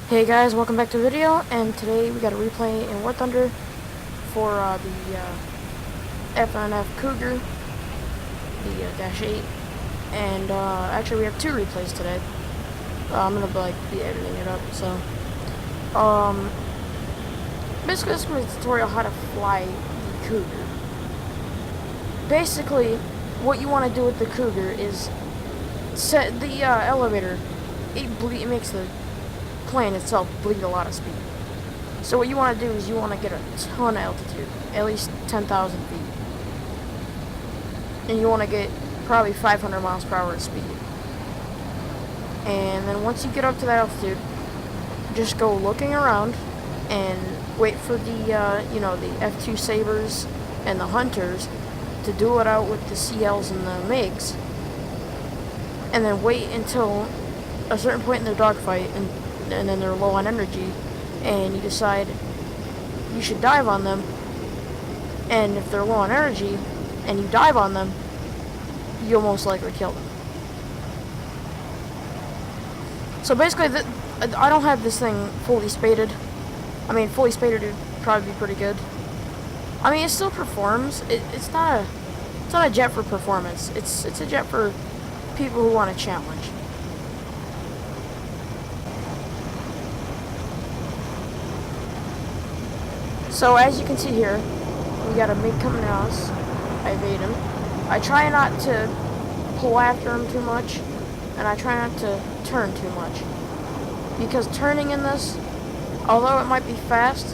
Hey guys, welcome back to the video, and today we got a replay in War Thunder for the F9f Cougar, the Dash 8, and actually we have two replays today. I'm gonna be editing it up, so basically this is gonna be a tutorial how to fly the Cougar. Basically, what you want to do with the Cougar is set the elevator. It makes the plane itself bleed a lot of speed. So what you want to do is you want to get a ton of altitude, at least 10,000 feet. And you want to get probably 500 miles per hour of speed. And then once you get up to that altitude, just go looking around and wait for the, the F2 Sabres and the Hunters to duel it out with the CLs and the MiGs. And then wait until a certain point in their dogfight, and then they're low on energy, and you decide you should dive on them. And if they're low on energy and you dive on them, you'll most likely kill them. So basically, I don't have this thing fully spaded. I mean, fully spaded would probably be pretty good. I mean, it still performs. It's not a jet for performance. It's a jet for people who want a challenge. So as you can see here, we got a MiG coming at us. I evade him. I try not to pull after him too much, and I try not to turn too much. Because turning in this, although it might be fast,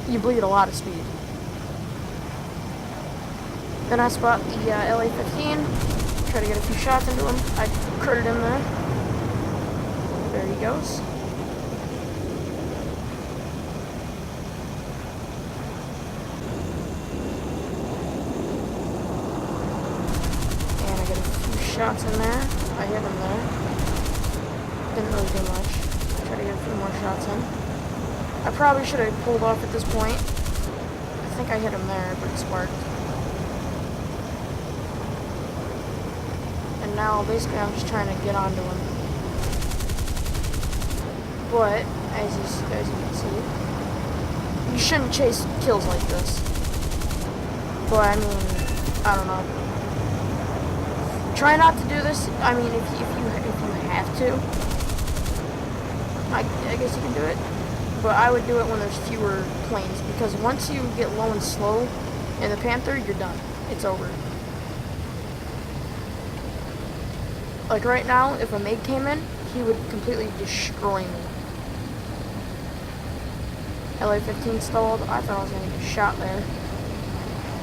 you bleed a lot of speed. Then I spot the LA-15, try to get a few shots into him. I critted him there. There he goes. Shots in there. I hit him there. Didn't really do much. Try to get a few more shots in. I probably should have pulled off at this point. I think I hit him there, but it sparked. And now basically I'm just trying to get onto him. But as you can see, you shouldn't chase kills like this. But I mean, I don't know. Try not to do this. I mean, if you have to, I guess you can do it. But I would do it when there's fewer planes, because once you get low and slow in the Panther, you're done. It's over. Like right now, if a MiG came in, he would completely destroy me. LA-15 stalled. I thought I was going to get shot there,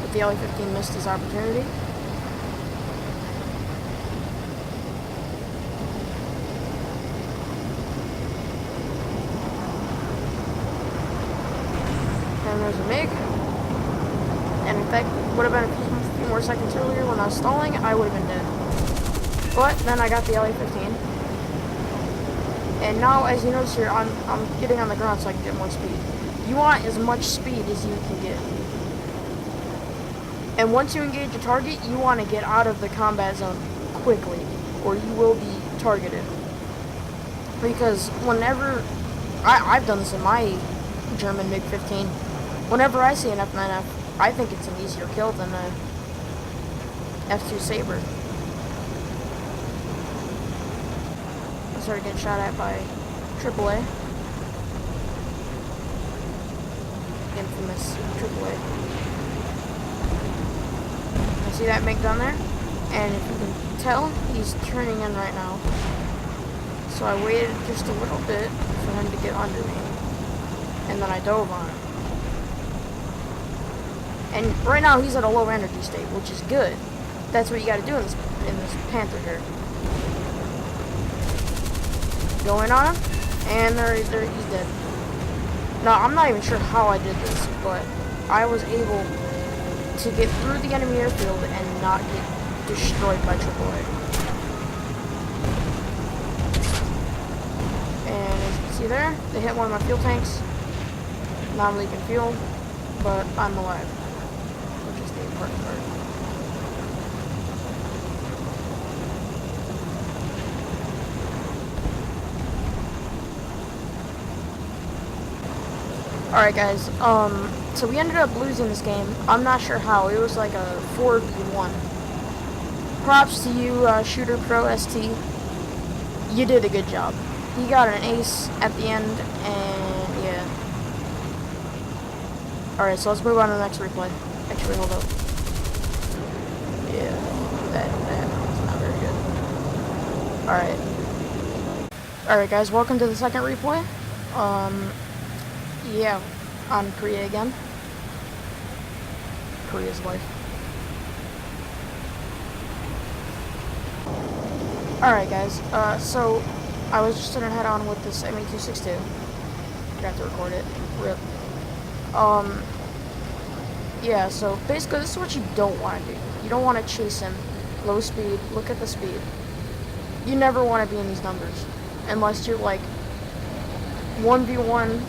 but the LA-15 missed his opportunity. And there's a MiG, and if that would have been a few more seconds earlier when I was stalling, I would have been dead. But then I got the LA-15, and now as you notice here, I'm getting on the ground so I can get more speed. You want as much speed as you can get, and once you engage a target, you want to get out of the combat zone quickly, or you will be targeted. Because whenever I've done this in my German MiG-15. Whenever I see an F9f, I think it's an easier kill than a F2 Sabre. I started getting shot at by AAA. Infamous AAA. I see that MiG down there, and if you can tell, he's turning in right now. So I waited just a little bit for him to get under me, and then I dove on him. And right now he's at a low energy state, which is good. That's what you gotta do in this Panther here. Going on him, and there he's dead. Now I'm not even sure how I did this, but I was able to get through the enemy airfield and not get destroyed by AAA. And as you can see there, they hit one of my fuel tanks. Now I'm leaking fuel, but I'm alive, which is the important part. Alright guys, so we ended up losing this game. I'm not sure how. It was like a 4v1. Props to you, Shooter Pro ST. You did a good job. He got an ace at the end, and yeah. Alright, so let's move on to the next replay. Actually, hold up. Yeah, that was not very good. Alright. Alright guys, welcome to the second replay. Yeah, on Korea again. Korea's life. Alright guys, so I was just gonna head on with this ME262. Forgot to record it. RIP. Yeah, so basically this is what you don't want to do. You don't want to chase him. Low speed, look at the speed. You never want to be in these numbers. Unless you're like 1v1,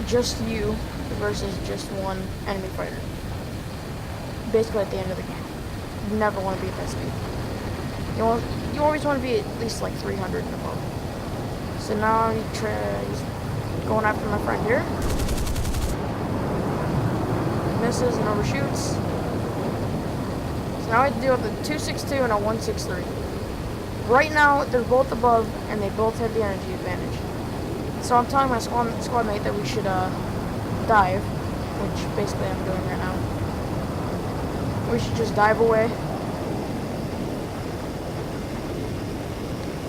just you versus just one enemy fighter. Basically at the end of the game. You never want to be at that speed. You always want to be at least like 300 and above. So now he's going after my friend here. Misses and overshoots. So now I have to deal with a 262 and a 163. Right now they're both above and they both have the energy advantage. So I'm telling my squad mate that we should dive, which basically I'm doing right now. We should just dive away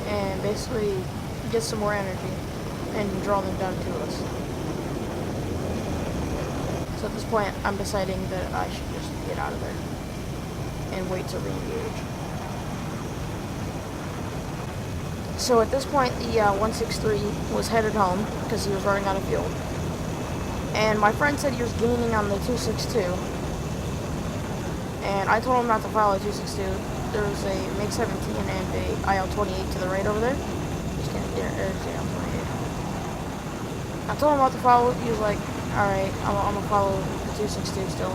and basically get some more energy and draw them down to us. So at this point, I'm deciding that I should just get out of there and wait to re-engage. So at this point, the 163 was headed home because he was running out of fuel. And my friend said he was gaining on the 262. And I told him not to follow the 262. There was a MiG-17 and a IL-28 to the right over there. Just kidding, there's the IL-28. I told him not to follow. He was like, alright, I'm gonna follow the 262 still.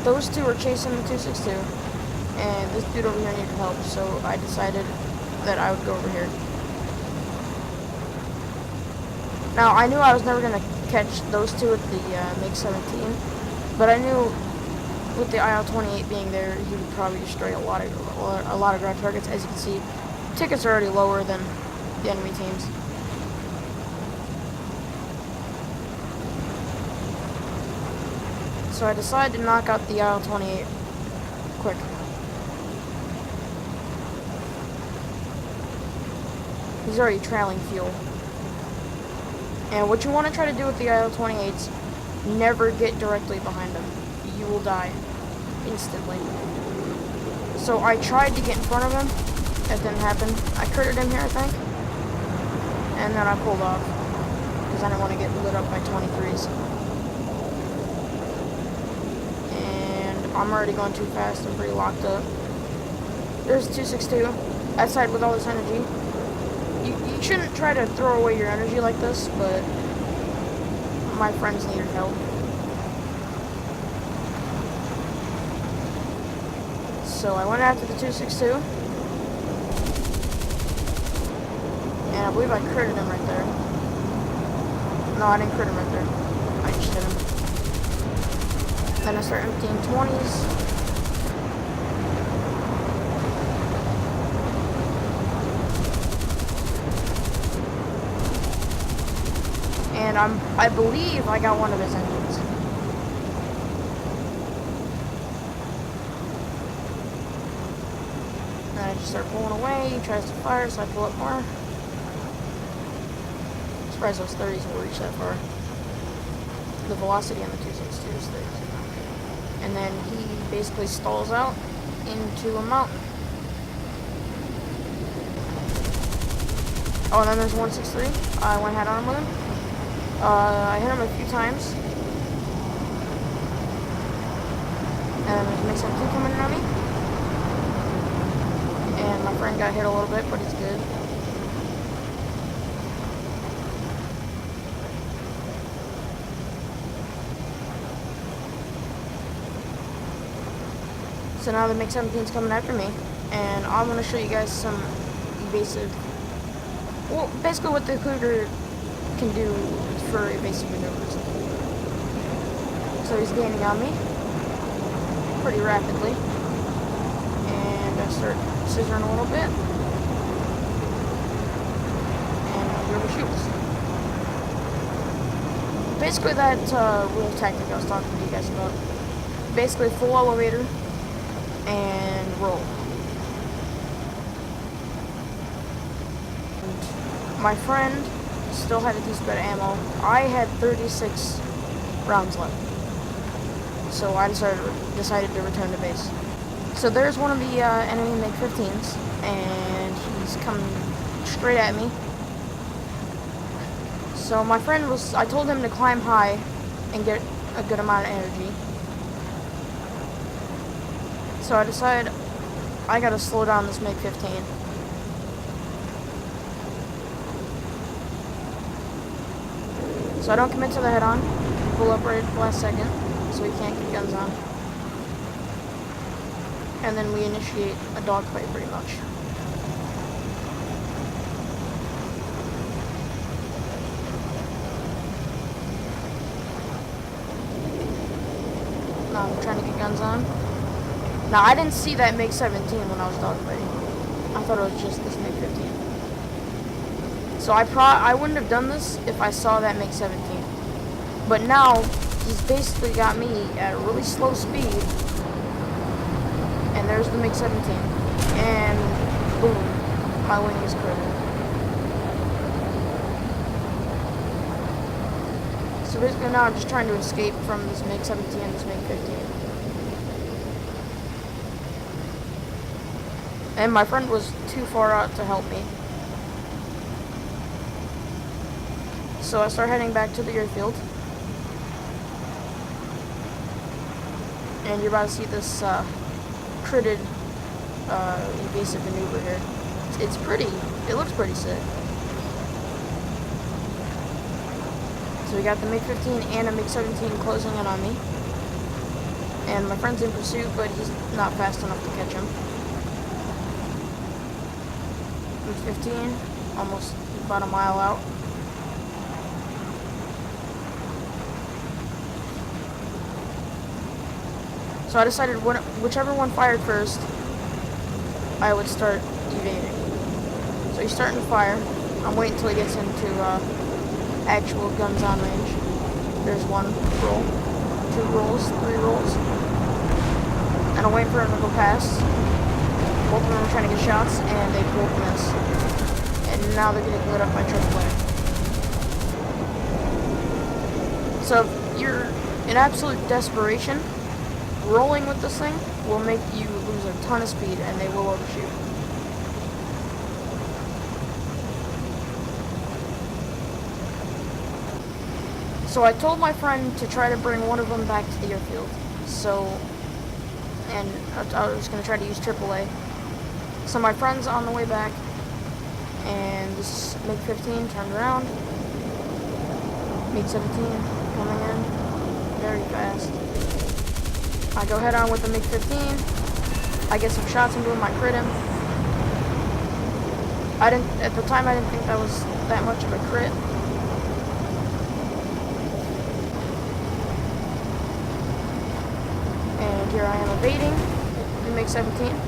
Those two were chasing the 262, and this dude over here needed help, so I decided that I would go over here. Now, I knew I was never gonna catch those two with the MiG-17, but I knew with the IL-28 being there, he would probably destroy a lot of ground targets. As you can see, tickets are already lower than the enemy teams. So I decided to knock out the IL-28 quick. He's already trailing fuel. And what you want to try to do with the IL-28s, never get directly behind him. You will die instantly. So I tried to get in front of him. That didn't happen. I critted him here, I think. And then I pulled off. Because I didn't want to get lit up by 23s. I'm already going too fast. I'm pretty locked up. There's 262. Outside with all this energy. You shouldn't try to throw away your energy like this, but my friends needed help. So I went after the 262. And I believe I critted him right there. No, I didn't crit him right there. I just hit him. Then I start emptying 20s. And I believe I got one of his engines. Then I just start pulling away. He tries to fire, so I pull up more. I'm surprised those 30s will reach that far. The velocity on the 262 is 30. And then he basically stalls out into a mountain. Oh, and then there's 163. I went head on with him. I hit him a few times. And there's a MiG-17 coming in on me. And my friend got hit a little bit, but he's good. So now the MiG-17's coming after me, and I'm going to show you guys some basic, well, basically what the Cougar can do for evasive maneuvers. So he's gaining on me pretty rapidly, and I start scissoring a little bit, and he overshoots. Basically that real tactic I was talking to you guys about. Basically full elevator and roll. And my friend still had a decent bit of ammo. I had 36 rounds left. So I decided to return to base. So there's one of the enemy MiG-15s, and he's coming straight at me. So my friend I told him to climb high and get a good amount of energy. So I decided I gotta slow down this MiG-15. So I don't commit to the head-on, pull up right at the last second, so he can't get guns on. And then we initiate a dogfight pretty much. Now I'm trying to get guns on. Now I didn't see that MiG-17 when I was dogfighting. I thought it was just this MiG-15. So I wouldn't have done this if I saw that MiG-17. But now he's basically got me at a really slow speed. And there's the MiG-17. And boom, my wing is critted. So basically now I'm just trying to escape from this MiG-17 and this MiG-15. And my friend was too far out to help me. So I start heading back to the airfield. And you're about to see this critted evasive maneuver here. It looks pretty sick. So we got the MiG-15 and a MiG-17 closing in on me. And my friend's in pursuit, but he's not fast enough to catch him. MiG-15, almost about a mile out. So I decided whichever one fired first, I would start evading. So he's starting to fire. I'm waiting until he gets into actual guns on range. There's one roll, 2 rolls, 3 rolls. And I'm waiting for him to go past. Both of them are trying to get shots, and they both miss. And now they're getting lit up by AAA. So if you're in absolute desperation, rolling with this thing will make you lose a ton of speed, and they will overshoot. So I told my friend to try to bring one of them back to the airfield. And I was going to try to use AAA. So my friend's on the way back, and this MiG-15 turned around. MiG-17 coming in very fast. I go head on with the MiG-15. I get some shots into him, I crit him. At the time I didn't think that was that much of a crit. And here I am evading the MiG-17.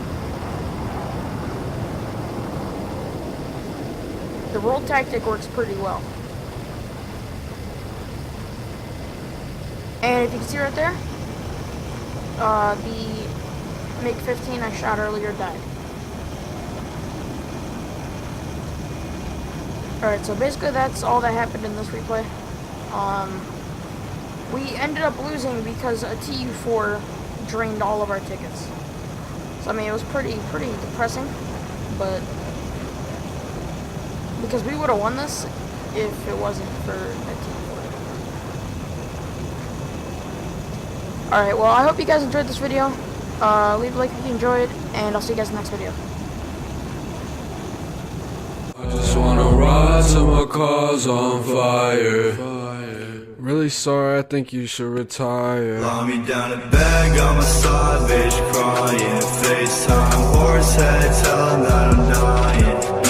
The roll tactic works pretty well. And if you can see right there, the MiG-15 I shot earlier died. Alright, so basically that's all that happened in this replay. We ended up losing because a TU-4 drained all of our tickets. So I mean, it was pretty depressing, but because we would have won this if it wasn't for a TU-4. Alright, well, I hope you guys enjoyed this video. Leave a like if you enjoyed, and I'll see you guys in the next video. I just wanna ride till my car's on fire. Really sorry, I think you should retire. Lie me down in bed, got my side bitch crying. FaceTime, horse head, tell him that I'm dying.